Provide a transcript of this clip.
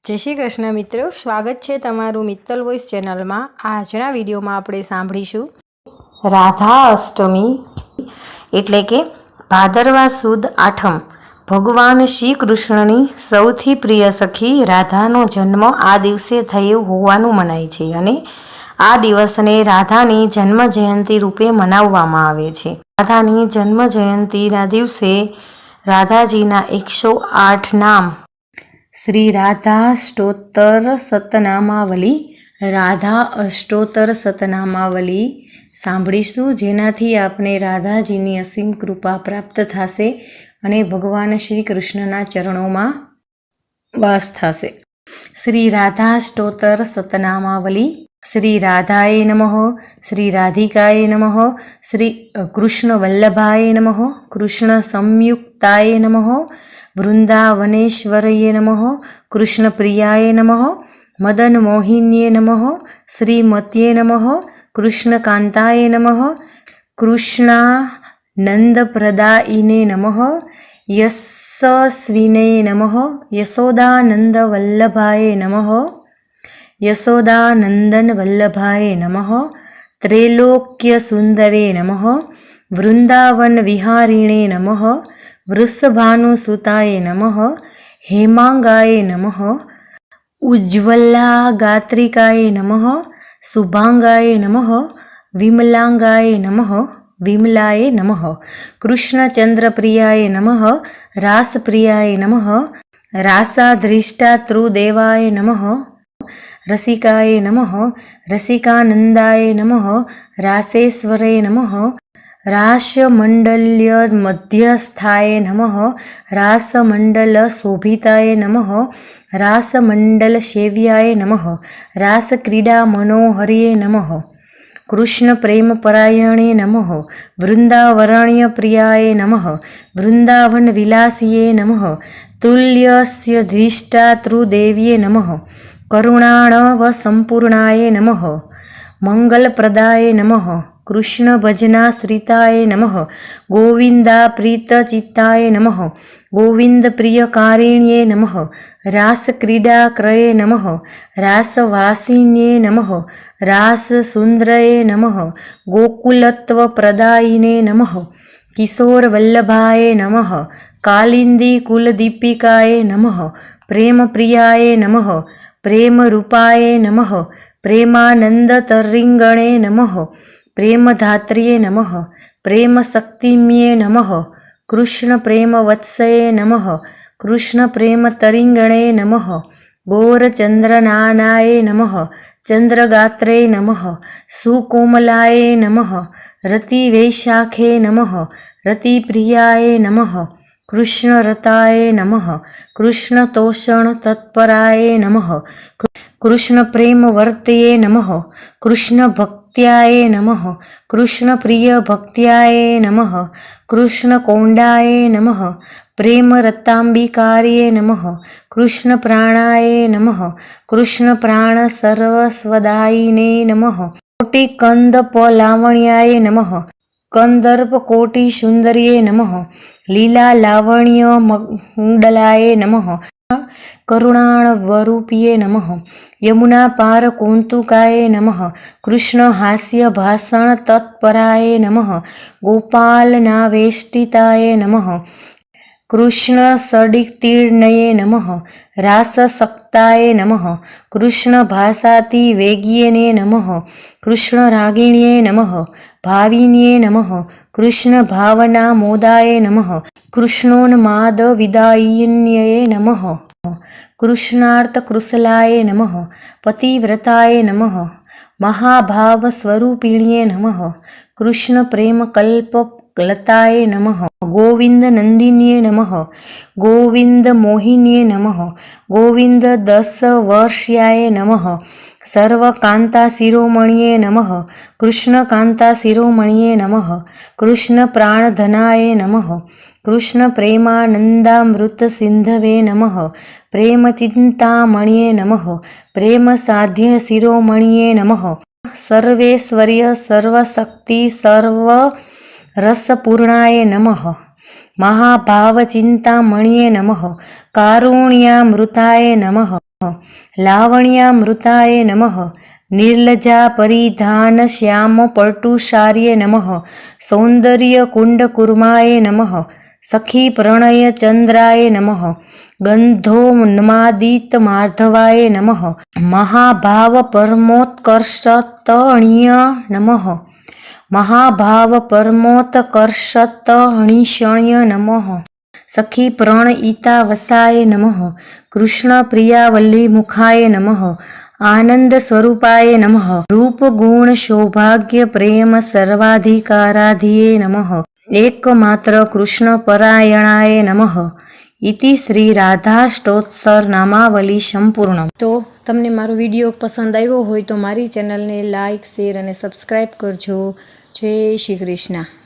जय श्री कृष्ण मित्रों, स्वागत है तमारू मित्तल वॉइस चेनल में। आजना विडियो में आपणे सांभळीशुं राधा अष्टमी एटले के भादरवा सुद आठम। भगवान श्री कृष्णनी सौथी प्रिय सखी राधानो जन्म आ दिवसे थयो होवानुं मनाय छे अने आ दिवसने राधानी जन्म जयंती रूपे मनाववामां आवे छे। राधानी जन्म जयंतीना दिवसे राधाजीना 108 नाम श्री राधा अष्टोत्तर सतनामावली राधा अष्टोत्तर सतनामावली सांभळीशुं, जेनाथी आपणे राधाजीनी असीम कृपा प्राप्त थशे अने भगवान श्री कृष्णना चरणोमां वास थशे। श्री राधा अष्टोत्तर सतनामावली। श्री राधाय नमः, श्री राधिकाय नमः, श्री कृष्ण वल्लभाय नमः, कृष्ण संयुक्ताय नमः, वृंदावनेश्वरये नमः, कृष्ण प्रियाय नमः, मदन मोहिन्ये नमः, श्रीमत्ये नमः, कृष्ण कांताय नमः, कृष्णानंदप्रदायिने नमः, यशस्विने नमः, यशोदानंद वल्लभाय नमः, यशोदानंदन वल्लभाय नमः, त्रैलोक्य सुंदरे नमः, वृंदावन विहारिणे नमः, वृषभानुसुताय नमः, हेमांगाय नमः, उज्ज्वला गात्रिकाय नमः, शुभांगाय नमः, विमलांगाय नमः, विमलाय नमः, कृष्णचंद्रप्रियाय नमः, रासप्रियाय नमः, रासाधृष्टातृदेवाय नमः, रसिकाय नमः, रसिकानंदाय नमः, रासेश्वराय नमः, रासमंडल्य मध्यस्थाय नमः, रासमंडल शोभिताय नमः, रासमंडल सेव्याय नमः, रासक्रीडा मनोहर्ये नमः, कृष्ण प्रेम परायणे नमः, वृंदावरण्य प्रियाय नमः, वृंदावन विलासिये नमः, तुल्यस्य धृष्टातृदेव्ये नमः, करुणाणव संपूर्णाय नमः, मंगलप्रदाय नमः, कृष्ण भजनाश्रिताय नमः, गोविंदा प्रीतचित्ताय नमः, गोविंद प्रियकारिण्ये नमः, रासक्रीडाक्रये नमः, रासवासिन्ये नमः, राससुंदरये नमः, गोकुलत्वप्रदायिने नमः, किशोरवल्लभाय नमः, कालिंदी कुलदीपिकाय नमः, प्रेमप्रियाय नमः, प्रेमरूपाय नमः, प्रेमानंदतरिंगणे नमः, प्रेमधात्र्ये नमः, प्रेमशक्तिम्ये नमः, कृष्ण प्रेमवत्सये नमः, कृष्ण प्रेमतरिंगणे नमः, गौरचंद्रनानाय नमः, चंद्रगात्रे नमः, सुकोमलाय नमः, रतिवैशाखे नमः, रतिप्रियाय नमः, कृष्णरताय नमः, कृष्णतोषण तत्पराय नमः, कृष्ण प्रेमवर्तये नमः, कृष्ण भक्त्याय नमः, कृष्ण प्रिय भक्त्याय नमः, कृष्ण कोंडाय नमः, प्रेम रतांबिकार्ये नमः, कृष्ण प्राणाय नमः, कृष्ण प्राण सर्वस्वदायिने नमः, कोटि कंदप लावण्याय नमः, कंदर्प कोटि सुंदर्ये नमः, लीला लावण्य मंडलाय नमः, करुणाणवरूपिये नमः, यमुना पार कौन्तुकाय नमः, कृष्ण हास्य भाषण तत्पराय नमः, गोपाल नावेष्टिताय नमः, कृष्ण सडितीर्णये नमः, राससक्ताय नमः, कृष्ण भाषाति वेग्यने नमः, कृष्ण रागिण्ये नमः, भाविन्ये नमः, कृष्ण भावना मोदाय नमः, कृष्णोन्माद विदायिन्ये नमः, कृष्णार्थ कृशलाय नमः, पतिव्रताय नमः, महाभाव स्वरूपिण्ये नमः, कृष्ण प्रेम कल्प लताय नमः, गोविंद नंदिन्ये नमः, गोविंद मोहिन्ये नमः, गोविंद 10 वर्ष्याय नमः, सर्वकांता शिरोमणिये नमः, कृष्ण कांता शिरोमणिये नमः, कृष्ण प्राणधनाय नमः, कृष्ण प्रेमानंदामृत सिंधवे नमः, प्रेम चिंतामणिये नमः, प्रेम साध्य शिरोमणिये नमः, सर्वेश्वर्य सर्वशक्ति सर्व रसपूर्णाय नमः, महाभाव चिंतामणिये नमः, कारुण्यामृताय नमः, લાવણ્યામૃતાય નમઃ નિર્લજા પરિધાન શ્યામ પટુશાર્ય નમઃ સૌંદર્ય કુંડકુર્માય નમઃ સખી પ્રણય ચંદ્રાય નમઃ ગંધોન્માદિત માર્ધવાય નમઃ મહાભાવ પરમોત્કર્ષતણ્ય નમઃ મહાભાવ પરમોત્કર્ષતણિષણ્ય નમઃ સખી પ્રણયિતાવસાય નમઃ કૃષ્ણ પ્રિયાવલ્લી મુખાય નમઃ આનંદ સ્વરૂપાય નમઃ રૂપ ગુણ સૌભાગ્ય પ્રેમ સર્વાધિકારાધિયે નમઃ એકમાત્ર કૃષ્ણ પરાયણાય નમઃ ઇતિ શ્રી રાધાષ્ટોત્સર નામાવલી સંપૂર્ણ. તો તમને મારો વિડીયો પસંદ આવ્યો હોય તો મારી ચેનલને લાઇક, શેર અને સબસ્ક્રાઈબ કરજો. જય શ્રી કૃષ્ણ.